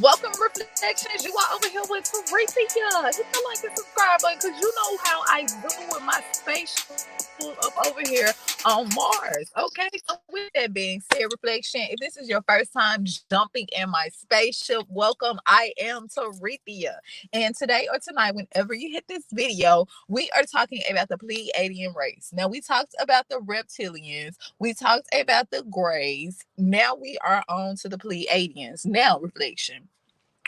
Welcome, Reflections. You are over here with Teresa. Hit the like and subscribe button because you know how I do with my spaceship up over here on Mars. Okay, so with that being said, Reflection, if this is your first time jumping in my spaceship, welcome. I am Teresa. And today or tonight, whenever you hit this video, we are talking about the Pleiadian race. Now, we talked about the reptilians, we talked about the Greys. Now we are on to the Pleiadians. Now, Reflection.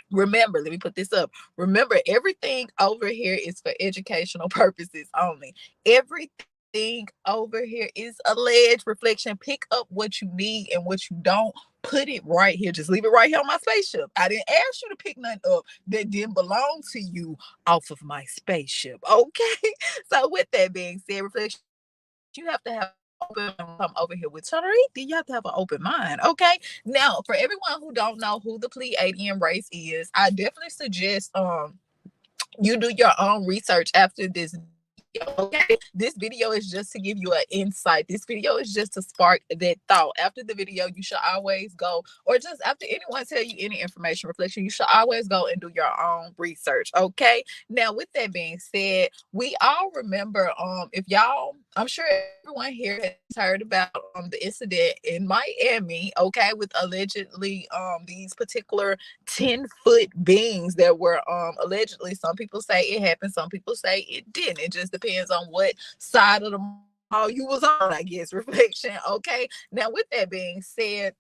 Remember, let me put this up. Remember, everything over here is for educational purposes only. Everything over here is alleged. Reflection. Pick up what you need and what you don't. Put it right here. Just leave it right here on my spaceship. I didn't ask you to pick nothing up that didn't belong to you off of my spaceship. Okay. So with that being said, Reflection, you have to have come over here with Charity. You have to have an open mind. Okay. Now, for everyone who don't know who the Pleiadian race is, I definitely suggest you do your own research after this. Okay, this video is just to give you an insight. This video is just to spark that thought. After the video, you should always go, or just after anyone tell you any information, Reflection, you should always go and do your own research. Okay. Now, with that being said, we all remember, if y'all, I'm sure everyone here has heard about the incident in Miami, okay, with allegedly these particular 10-foot beings that were allegedly, some people say it happened, some people say it didn't. It just depends on what side of the mall you was on, I guess, Reflection. Okay. Now, with that being said,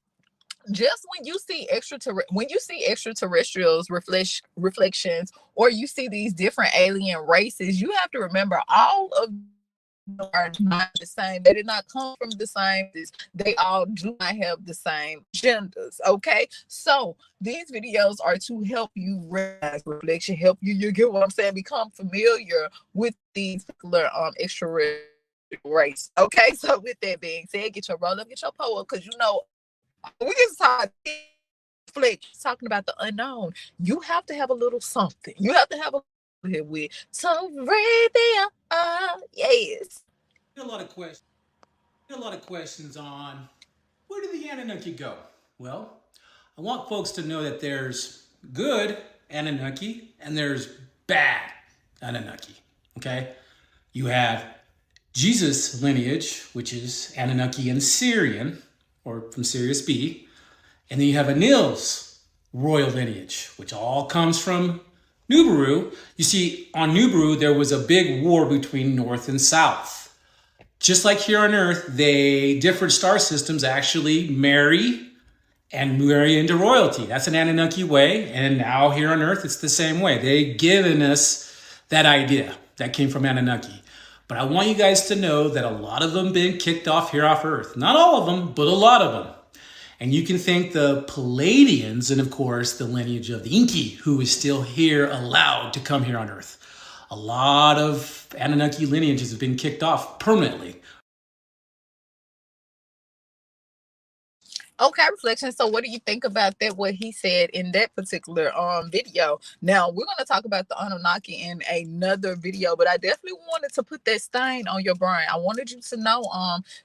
just when you see extraterrestrials reflections, or you see these different alien races, you have to remember all of are not the same. They did not come from the same. They all do not have the same genders. Okay, so these videos are to help you realize, Reflection, help you get what I'm saying, become familiar with these particular extraterrestrial race. Okay, so with that being said, get your roll up, get your pull up, because you know we get talking about the unknown. You have to have a little something. You have to have a here with Teresa. Yes. A lot of questions on where did the Anunnaki go? Well, I want folks to know that there's good Anunnaki and there's bad Anunnaki. Okay, you have Jesus lineage, which is Anunnaki and Syrian, or from Sirius B, and then you have Anil's royal lineage, which all comes from Nibiru. You see, on Nibiru, there was a big war between North and South. Just like here on Earth, different star systems actually marry into royalty. That's an Anunnaki way. And now here on Earth, it's the same way. They've given us that idea that came from Anunnaki. But I want you guys to know that a lot of them been kicked off here off Earth. Not all of them, but a lot of them. And you can thank the Pleiadians and, of course, the lineage of the Inky, who is still here, allowed to come here on Earth. A lot of Anunnaki lineages have been kicked off permanently. Okay, Reflection. So what do you think about that, what he said in that particular video? Now, we're going to talk about the Anunnaki in another video, but I definitely wanted to put that stain on your brain. I wanted you to know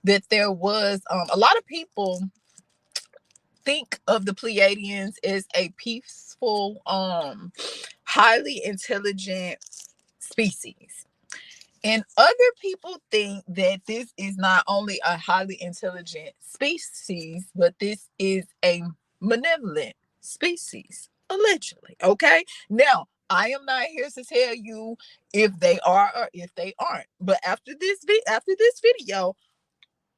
that there was a lot of people think of the Pleiadians as a peaceful, highly intelligent species. And other people think that this is not only a highly intelligent species, but this is a malevolent species, allegedly. Okay. Now, I am not here to tell you if they are or if they aren't. But after this video,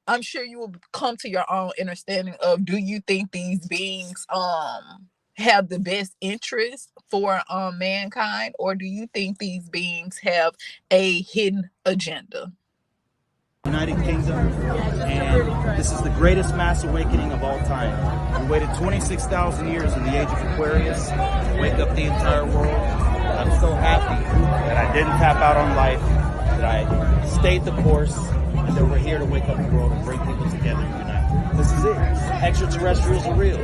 I'm sure you will come to your own understanding of, do you think these beings have the best interest for mankind, or do you think these beings have a hidden agenda? United Kingdom, and this is the greatest mass awakening of all time. We waited 26,000 years in the age of Aquarius to wake up the entire world. I'm so happy that I didn't tap out on life, that I stayed the course, and that we're here to wake up the world and bring people together and unite. This is it. Extraterrestrials are real.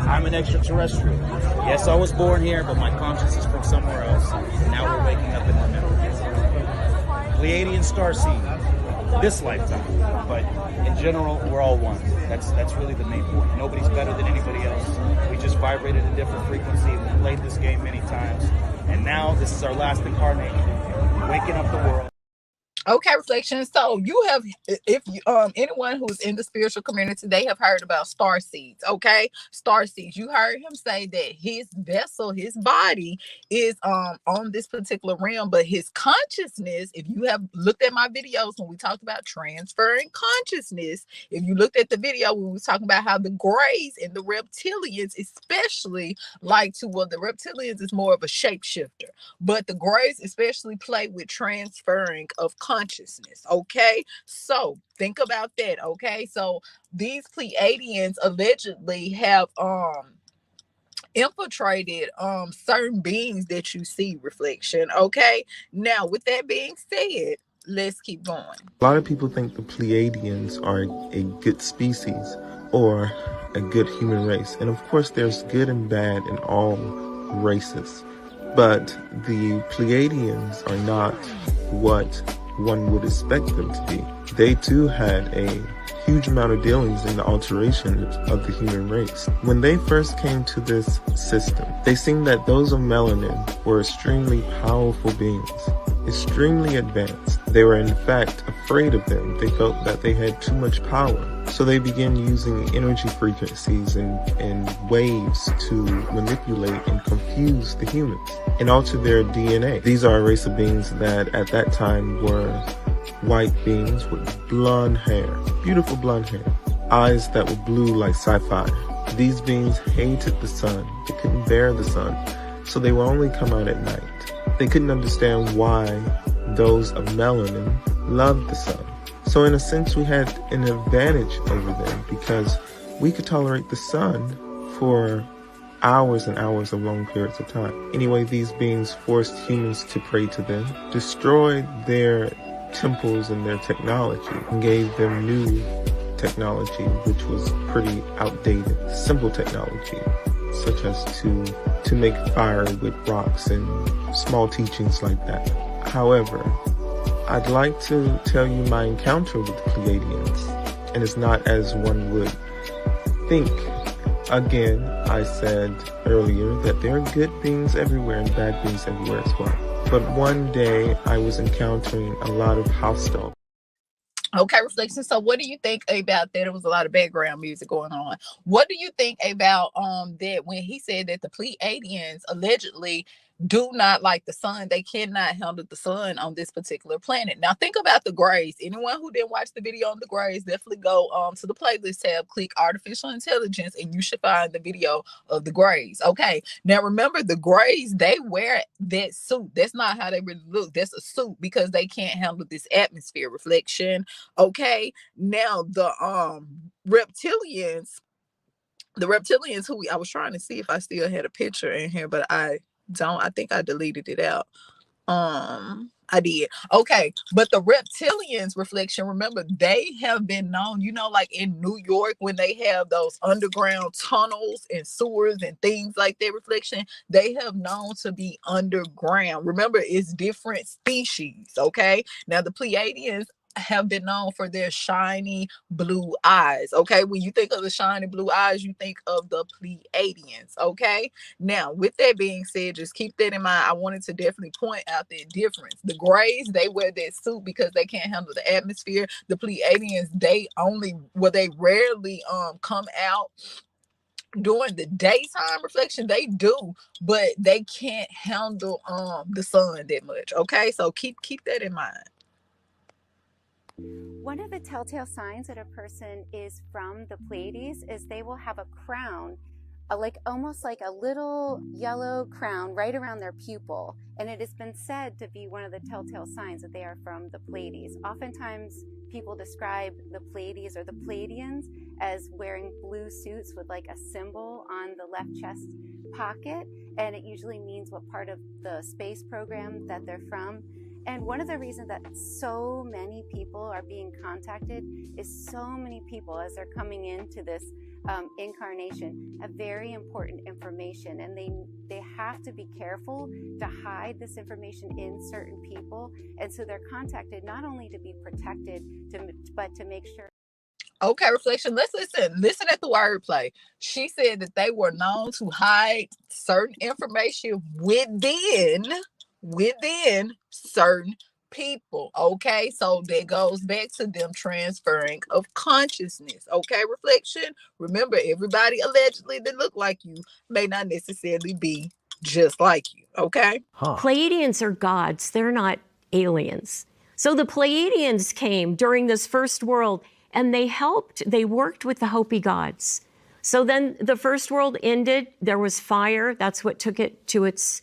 I'm an extraterrestrial. Yes, I was born here, but my conscience is from somewhere else. And now we're waking up in the middle. Pleiadian starseed. this lifetime. But in general, we're all one. That's really the main point. Nobody's better than anybody else. We just vibrated a different frequency. We played this game many times, and now this is our last incarnation, waking up the world. Okay, reflection. So you have, if you, anyone who's in the spiritual community, they have heard about star seeds. Okay, star seeds. You heard him say that his vessel, his body, is on this particular realm, but his consciousness. If you have looked at my videos when we talked about transferring consciousness, if you looked at the video when we was talking about how the grays and the reptilians, especially like to, well, the reptilians is more of a shapeshifter, but the grays especially play with transferring of consciousness. Okay, so think about that. Okay, so these Pleiadians allegedly have infiltrated certain beings that you see, reflection. Okay, now with that being said, let's keep going. A lot of people think the Pleiadians are a good species or a good human race, and of course there's good and bad in all races, but the Pleiadians are not what one would expect them to be. They too had a huge amount of dealings in the alteration of the human race. When they first came to this system, they seemed that those of melanin were extremely powerful beings, extremely advanced. They were in fact afraid of them. They felt that they had too much power. So they began using energy frequencies and waves to manipulate and confuse the humans and alter their DNA. These are a race of beings that at that time were white beings with blonde hair, beautiful blonde hair, eyes that were blue like sapphire. These beings hated the sun. They couldn't bear the sun, so they would only come out at night. They couldn't understand why those of melanin loved the sun. So in a sense, we had an advantage over them because we could tolerate the sun for hours and hours of long periods of time. Anyway, these beings forced humans to pray to them, destroyed their temples and their technology, and gave them new technology, which was pretty outdated, simple technology, such as to make fire with rocks and small teachings like that. However, I'd like to tell you my encounter with the Pleiadians, and it's not as one would think. Again, I said earlier that there are good beings everywhere and bad beings everywhere as well. But one day I was encountering a lot of hostile. Okay, reflection. So what do you think about that? There was a lot of background music going on. What do you think about that when he said that the Pleiadians allegedly do not like the sun? They cannot handle the sun on this particular planet. Now think about the grays. Anyone who didn't watch the video on the grays, definitely go to the playlist tab, click artificial intelligence, and you should find the video of the grays. Okay, now remember the grays, they wear that suit. That's not how they really look. That's a suit because they can't handle this atmosphere, reflection. Okay, now the reptilians, who I was trying to see if I still had a picture in here, but I don't. I think I deleted it out. I did. Okay, but the reptilians, reflection, remember, they have been known, like in New York when they have those underground tunnels and sewers and things like that, reflection, they have known to be underground. Remember, it's different species. Okay, now the Pleiadians have been known for their shiny blue eyes. Okay, when you think of the shiny blue eyes, you think of the Pleiadians. Okay, now with that being said, just keep that in mind. I wanted to definitely point out that difference. The grays, they wear that suit because they can't handle the atmosphere. The Pleiadians, they rarely come out during the daytime, reflection. They do, but they can't handle the sun that much. Okay, so keep that in mind. One of the telltale signs that a person is from the Pleiades is they will have a crown, almost like a little yellow crown right around their pupil. And it has been said to be one of the telltale signs that they are from the Pleiades. Oftentimes people describe the Pleiades or the Pleiadians as wearing blue suits with like a symbol on the left chest pocket. And it usually means what part of the space program that they're from. And one of the reasons that so many people are being contacted is so many people, as they're coming into this incarnation have very important information, and they have to be careful to hide this information in certain people, and so they're contacted not only to be protected, but to make sure. Okay, reflection. Let's listen. Listen at the wordplay. She said that they were known to hide certain information within certain people. Okay, so that goes back to them transferring of consciousness. Okay, reflection. Remember, everybody allegedly that look like you may not necessarily be just like you. Okay. Pleiadians are gods. They're not aliens. So the Pleiadians came during this first world, and they worked with the Hopi gods. So then the first world ended. There was fire. That's what took it to its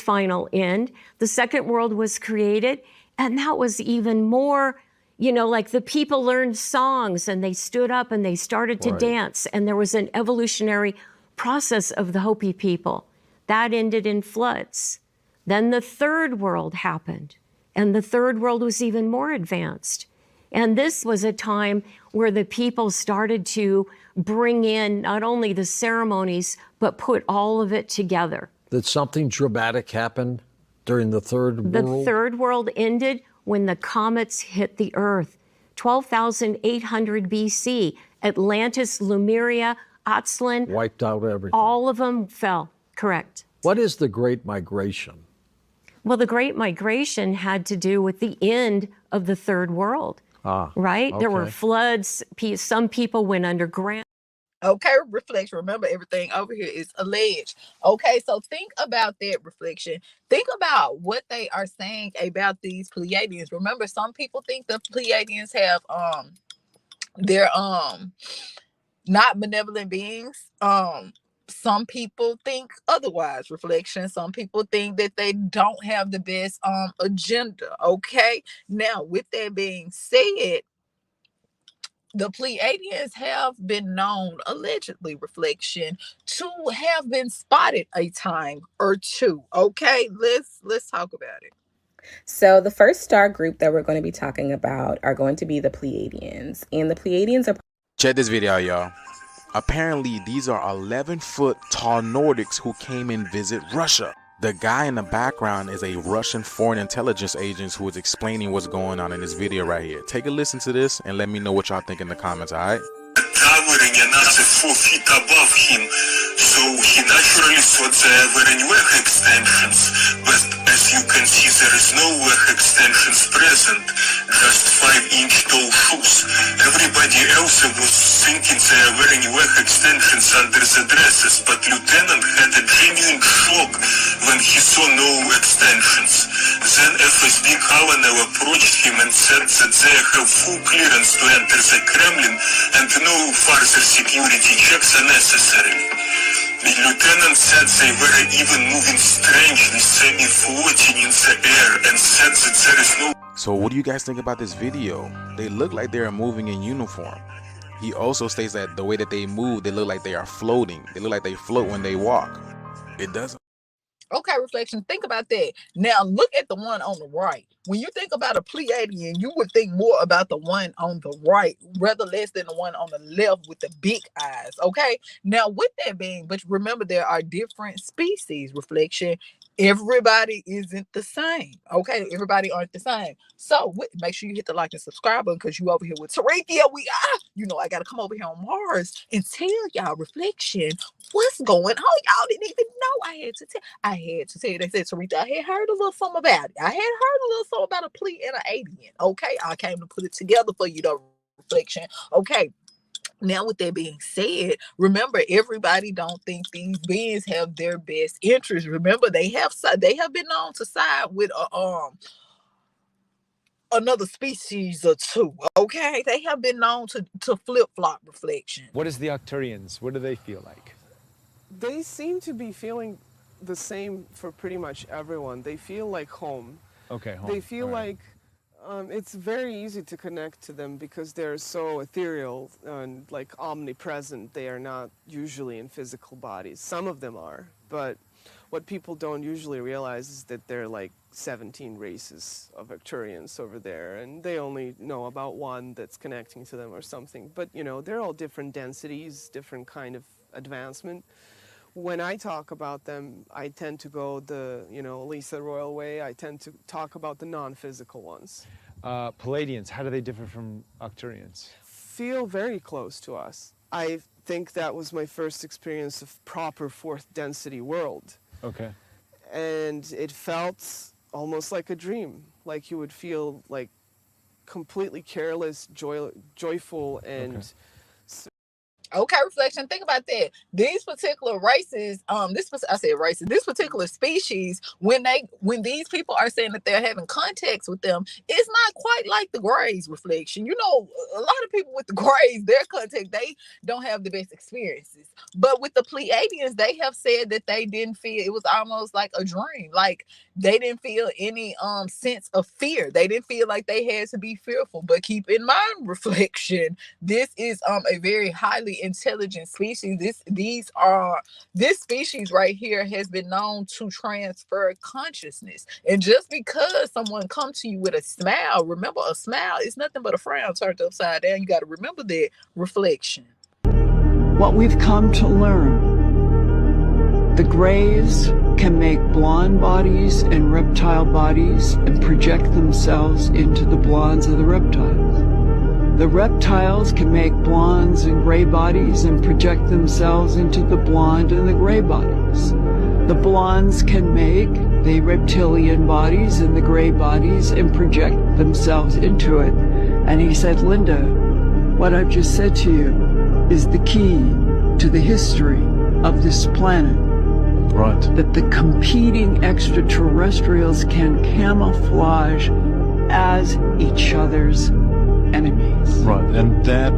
final end. The second world was created, and that was even more, like the people learned songs, and they stood up and they started to dance, and there was an evolutionary process of the Hopi people. That ended in floods. Then the third world happened, and the third world was even more advanced. And this was a time where the people started to bring in not only the ceremonies, but put all of it together. Did something dramatic happen during the third world? The third world ended when the comets hit the Earth. 12,800 BC, Atlantis, Lemuria, Aztlan. Wiped out everything. All of them fell, correct. What is the Great Migration? Well, the Great Migration had to do with the end of the third world. Right? Okay. There were floods. Some people went underground. Okay, reflection. Remember, everything over here is alleged. Okay, so think about that, reflection. Think about what they are saying about these Pleiadians. Remember, some people think the Pleiadians have they're not benevolent beings. Some people think otherwise, reflection. Some people think that they don't have the best agenda. Okay, now with that being said, the Pleiadians have been known, allegedly, reflection, to have been spotted a time or two. Okay, let's talk about it. So the first star group that we're going to be talking about are going to be the Pleiadians, and the Pleiadians are. Check this video out, y'all. Apparently, these are 11-foot tall Nordics who came and visit Russia. The guy in the background is a Russian foreign intelligence agent who is explaining what's going on in this video right here. Take a listen to this and let me know what y'all think in the comments, alright? Towering another 4 feet above him, so he naturally thought there were any WEG extensions, but as you can see there is no WEG extensions present, just 5-inch tall shoes. Everybody else was thinking there were any WEG extensions under the dresses, but Lieutenant had a genuine shock when he saw no extensions. Then FSB colonel approached him and said that they have full clearance to enter the Kremlin and no further security checks are necessary. The lieutenant said they were even moving strangely, semi-floating in the air, and said that there is no... So what do you guys think about this video? They look like they are moving in uniform. He also states that the way that they move, they look like they are floating. They look like they float when they walk. It doesn't. Okay, reflection. Think about that. Now look at the one on the right. When you think about a Pleiadian, you would think more about the one on the right, rather less than the one on the left with the big eyes. Okay. Now with that being, but remember there are different species, reflection. Everybody isn't the same. Okay, everybody aren't the same. So make sure you hit the like and subscribe button because you over here with Tarithia. I gotta come over here on Mars and tell y'all, reflection, what's going on. Y'all didn't even know. I had to tell you. They said, Tarithia, I had heard a little something about it. I had heard a little something about a Pleiadian. Okay, I came to put it together for you, though, reflection. Okay. Now, with that being said, remember, everybody don't think these beings have their best interest. Remember, they have been known to side with another species or two. Okay, they have been known to flip flop, reflection. What is the Arcturians? What do they feel like? They seem to be feeling the same for pretty much everyone. They feel like home. Okay, home. They feel like it's very easy to connect to them because they're so ethereal and like omnipresent. They are not usually in physical bodies. Some of them are, but what people don't usually realize is that there are like 17 races of Arcturians over there, and they only know about one that's connecting to them or something. But, you know, they're all different densities, different kind of advancement. When I talk about them, I tend to go the, you know, Lisa Royal way. I tend to talk about the non-physical ones. Pleiadians, how do they differ from Arcturians? Feel very close to us. I think that was my first experience of proper fourth density world. Okay. And it felt almost like a dream, like you would feel like completely careless, joyful, and Okay, reflection. Think about that. These particular races, this particular species, when these people are saying that they're having contacts with them, it's not quite like the Greys. Reflection. You know, a lot of people with the Greys, their contact, they don't have the best experiences. But with the Pleiadians, they have said that they didn't feel, it was almost like a dream. Like they didn't feel any sense of fear. They didn't feel like they had to be fearful. But keep in mind, reflection, this is a very highly intelligent species. This species right here has been known to transfer consciousness. And just because someone comes to you with a smile, remember, a smile is nothing but a frown turned upside down. You got to remember that. Reflection. What we've come to learn: the Greys can make blonde bodies and reptile bodies and project themselves into the blondes of the reptiles. The reptiles can make blondes and gray bodies and project themselves into the blonde and the gray bodies. The blondes can make the reptilian bodies and the gray bodies and project themselves into it. And he said, Linda, what I've just said to you is the key to the history of this planet. Right. That the competing extraterrestrials can camouflage as each other's enemies. Right, and that...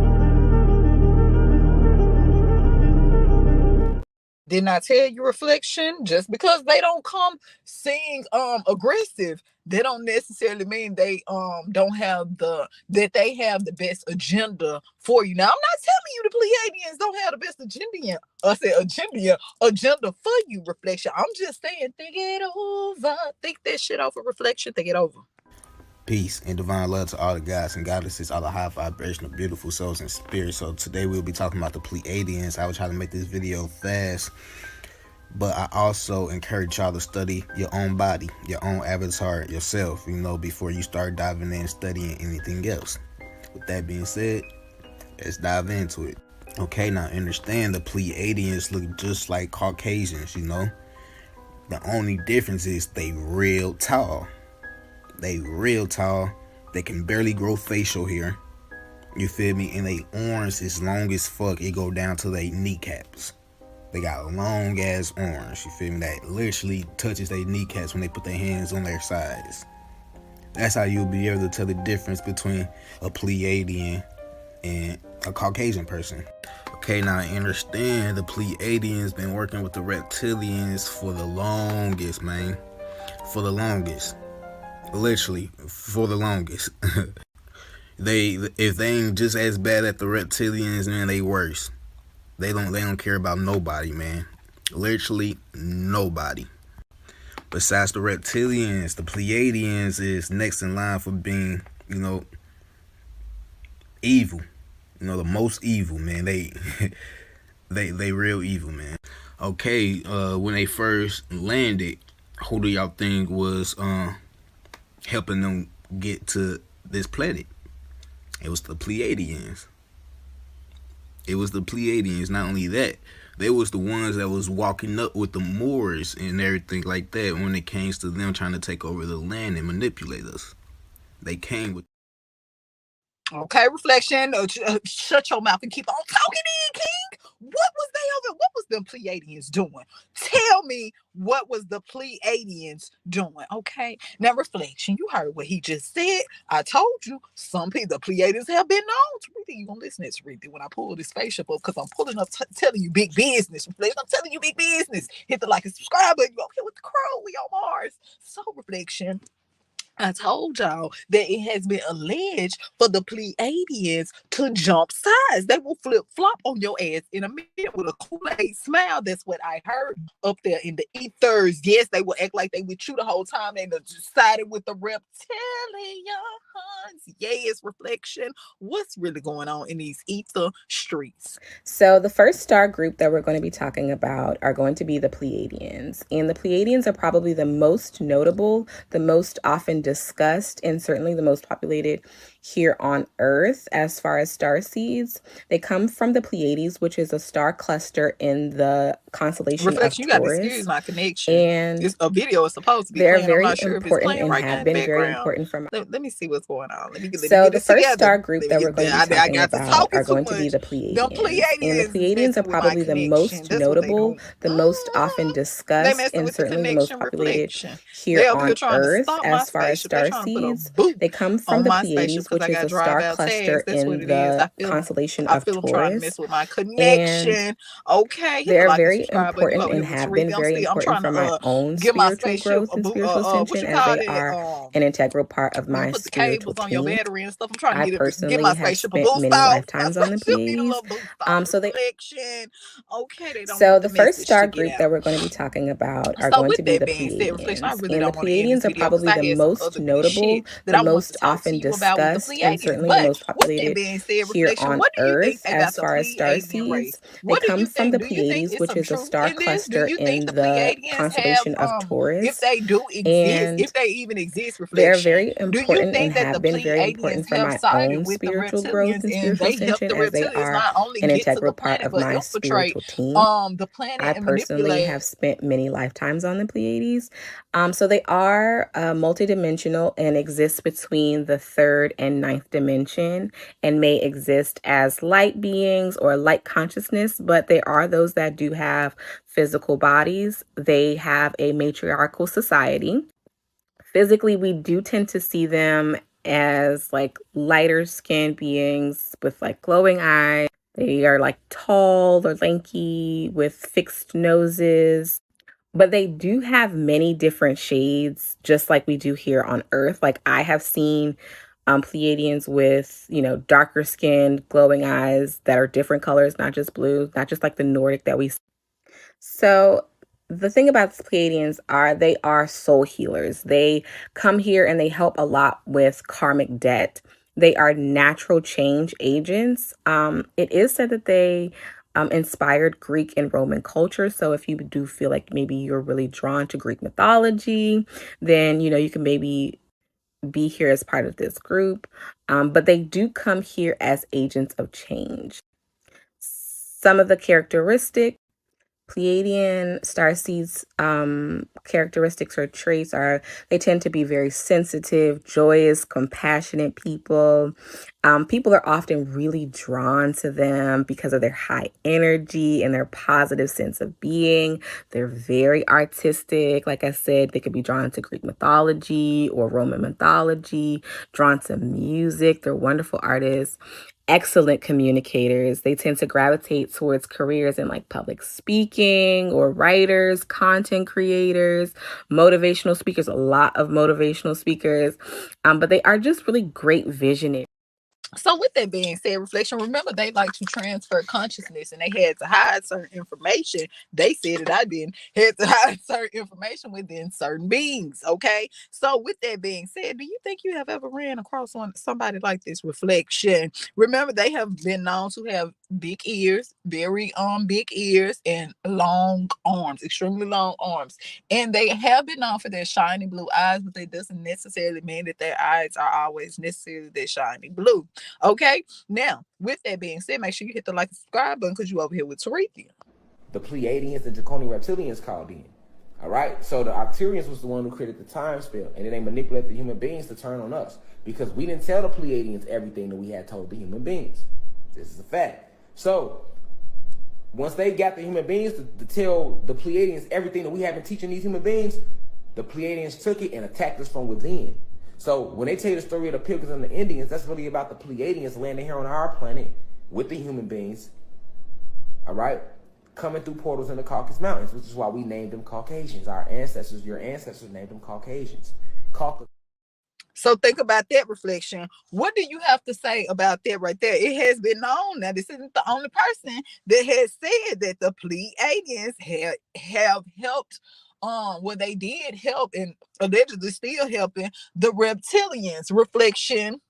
Didn't I tell you, reflection? Just because they don't come seeing aggressive, they don't necessarily mean they don't have that they have the best agenda for you. Now, I'm not telling you the Pleiadians don't have the best agenda. I said agenda for you, reflection. I'm just saying, think it over. Think that shit over, reflection. Think it over. Peace and divine love to all the gods and goddesses, all the high vibrational, beautiful souls and spirits. So today we'll be talking about the Pleiadians. I will try to make this video fast, but I also encourage y'all to study your own body, your own avatar, yourself, you know, before you start diving in studying anything else. With that being said, let's dive into it. Okay, now understand the Pleiadians look just like Caucasians, you know. The only difference is they real tall. They real tall. They can barely grow facial hair. You feel me? And they arms is long as fuck. It go down to their kneecaps. They got long ass arms. You feel me? That literally touches their kneecaps when they put their hands on their sides. That's how you'll be able to tell the difference between a Pleiadian and a Caucasian person. Okay, now I understand the Pleiadians been working with the reptilians for the longest, man. For the longest. Literally for the longest. If they ain't just as bad at the reptilians, man, they worse. They don't care about nobody, man. Literally nobody. Besides the reptilians, the Pleiadians is next in line for being, you know, evil. You know, the most evil, man. They real evil, man. Okay, when they first landed, who do y'all think was helping them get to this planet? It was the Pleiadians. It was the Pleiadians. Not only that, they was the ones that was walking up with the Moors and everything like that when it came to them trying to take over the land and manipulate us. They came with... Okay, reflection. Shut your mouth and keep on talking in, King. What was the Pleiadians doing? Tell me, what was the Pleiadians doing? Okay, now reflection. You heard what he just said. I told you, some people, the Pleiadians have been known to read it. You gonna listen to read it when I pull this spaceship up, because I'm pulling up telling you big business. Reflection, I'm telling you big business. Hit the like and subscribe button. You up here with the crow. We on Mars. So reflection. I told y'all that it has been alleged for the Pleiadians to jump sides. They will flip flop on your ass in a minute with a Kool-Aid smile. That's what I heard up there in the ethers. Yes, they will act like they with you the whole time. They decided with the reptilians. Yes, reflection. What's really going on in these ether streets? So the first star group that we're going to be talking about are going to be the Pleiadians. And the Pleiadians are probably the most notable, the most often discussed, and certainly the most populated here on Earth as far as star seeds. They come from the Pleiades, which is a star cluster in the constellation Reflection, of you got to Taurus. excuse my connection. And This a video is supposed to be they're playing. I'm very not sure if it's important playing and right now have in been the very background. important for my. Let me see what's going on. Let me So get the this first together. star group that we're going to be I talking got to about talking are too going to be much. the Them Pleiadians. And the Pleiadians Pleiadians are messing with my probably the connection. most That's what they notable, doing. the most often They discussed, messing and with the certainly the most connection populated reflection. here They over here on trying to Earth stop my as far as spaceship. They star trying to put a seeds. boot They come from on the my spaceship Pleiades, because which I is got a star drive out cluster tags. That's what in it is. the I feel them. constellation I of feel them trying to Taurus. mess with my And connection. Okay, hit the they're like and very subscribe button. You important over and here with have been very I'm important trying for to my own give my spiritual spaceship growth a and boot. spiritual What ascension, you as call they are that? an integral part of Let me my put the spiritual cables on your team. battery and stuff. I'm trying I to get personally my have spaceship a spent boost many off. My lifetimes on the spaceship need a Pleiades. little boost off. So Reflection. Okay, they don't so want the the first message to star get group that out. we're going to be talking about are So going with to be that the being said, reflection, I Pleiadians. really And the don't want to end Pleiadians this are video because probably I the had some most other good notable, shit that the I wanted to most talk to often you about with the discussed, and Pleiadians. certainly the But most with that populated being said, here reflection, on what do you think Earth about as the far as star Pleiadian race? seeds. They What do come you from think? the Do you think Pleiades, it's which some is a truth star in this? Do cluster you think in the the Pleiadians have constellation of if Taurus. they do exist, And if they even exist, they're reflection, very do you important and think that the have been very Pleiadians important for have my sided own with the spiritual growth reptilians and and spiritual they help ascension, the as they reptilians are not only an get to integral the part planet of but my infiltrate spiritual team. the I planet and personally manipulate? have spent many lifetimes on the Pleiades. So they are multidimensional and exist between the third and ninth dimension and may exist as light beings or light consciousness, but there are those that do have physical bodies. They have a matriarchal society. Physically, we do tend to see them as like lighter skinned beings with like glowing eyes. They are like tall or lanky with fixed noses, but they do have many different shades, just like we do here on Earth. Like I have seen Pleiadians with, darker skin, glowing eyes that are different colors, not just blue, not just like the Nordic that we see. So the thing about the Pleiadians are they are soul healers. They come here and they help a lot with karmic debt. They are natural change agents. It is said that they inspired Greek and Roman culture. So if you do feel like maybe you're really drawn to Greek mythology, then, you can maybe be here as part of this group. But they do come here as agents of change. Some of the characteristics Pleiadian starseeds characteristics or traits are they tend to be very sensitive, joyous, compassionate people. People are often really drawn to them because of their high energy and their positive sense of being. They're very artistic. Like I said, they could be drawn to Greek mythology or Roman mythology, drawn to music. They're wonderful artists. Excellent communicators. They tend to gravitate towards careers in like public speaking or writers, content creators, motivational speakers, a lot of motivational speakers. But they are just really great visionaries. So with that being said, reflection, remember they like to transfer consciousness and they had to hide certain information. They said that I didn't had to hide certain information within certain beings. Okay. So with that being said, do you think you have ever ran across somebody like this, reflection? Remember, they have been known to have big ears, very big ears, and long arms, extremely long arms. And they have been known for their shiny blue eyes, but that doesn't necessarily mean that their eyes are always necessarily their shiny blue. Okay, now with that being said, make sure you hit the like and subscribe button because you over here with Tarethian. The Pleiadians, the Draconian Reptilians called in. All right, so the Arcturians was the one who created the time spell, and then they manipulated the human beings to turn on us because we didn't tell the Pleiadians everything that we had told the human beings. This is a fact. So once they got the human beings to tell the Pleiadians everything that we have been teaching these human beings, the Pleiadians took it and attacked us from within. So when they tell you the story of the Pilgrims and the Indians, that's really about the Pleiadians landing here on our planet with the human beings, all right, coming through portals in the Caucasus Mountains, which is why we named them Caucasians. Our ancestors, your ancestors named them Caucasians. So think about that, Reflection. What do you have to say about that right there? It has been known. Now, this isn't the only person that has said that the Pleiadians have helped. Well, they did help and allegedly still helping the reptilians. Reflection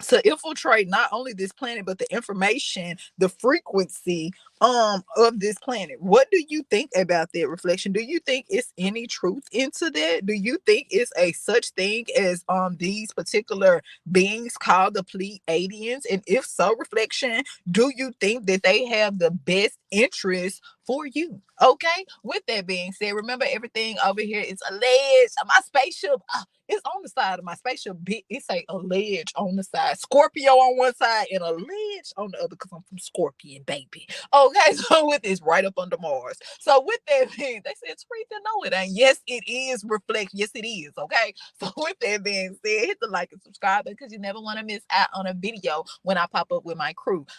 to infiltrate not only this planet but the information, the frequency of this planet. What do you think about that, Reflection? Do you think it's any truth into that? Do you think it's a such thing as these particular beings called the Pleiadians? And if so, Reflection, do you think that they have the best interest for you? Okay, with that being said, remember everything over here is alleged. My spaceship, it's on the side of my spaceship. It's a alleged on the side, Scorpio on one side and alleged on the other, because I'm from Scorpion, baby. Okay, so with this right up under Mars. So with that being, they said Teresa, no, it ain't. Yes, it is reflect. Yes, it is. Okay, so with that being said, hit the like and subscribe because you never want to miss out on a video when I pop up with my crew.